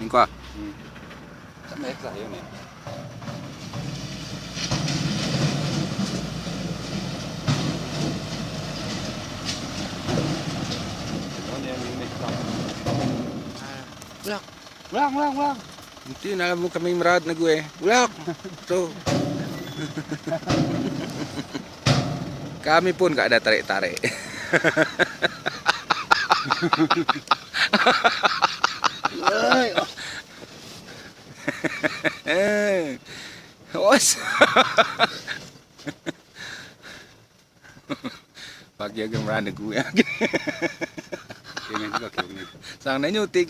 Ini qua. Sampai ekstra ya nih. Ulang. Nanti alam mo kami merad na gue. Ulak. Tuh. Kami pun gak ada tarik-tarik. Os. Pagi agak merana gue. Kayaknya juga kayak gini. Sang na nyuting.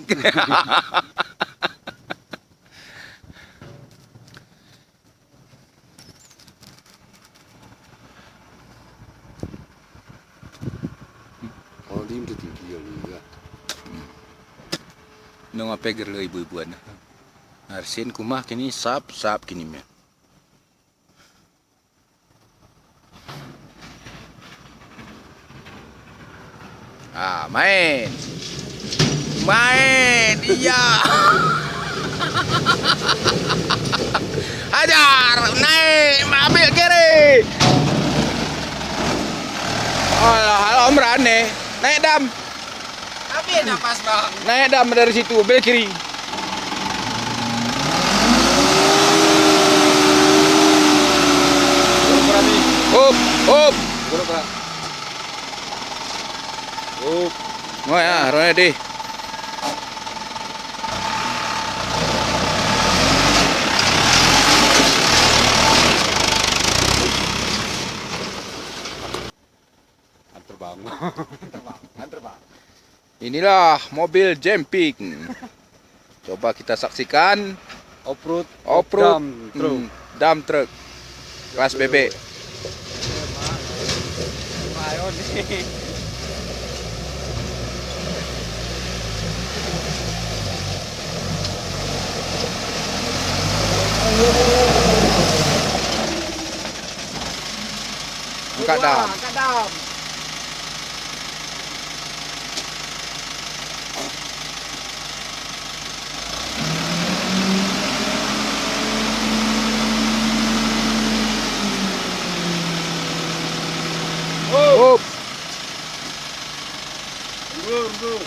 Kalau diem tuh tinggi ya juga. Nung apeger lo ibu-ibuan. Arsin kumah kini sap kini me. Ah, main. Iya. Ajar, naik, ambil kiri. Halo Om Rane, naik dam. Tapi napas bang. Naik dam dari situ, ambil kiri. Up. Oh ya, Rone deh. Terbang. Inilah mobil Jemping. Coba kita saksikan Off-road dump truck kelas bebek. Ayo nih. Angkat dam. Up. Mundur.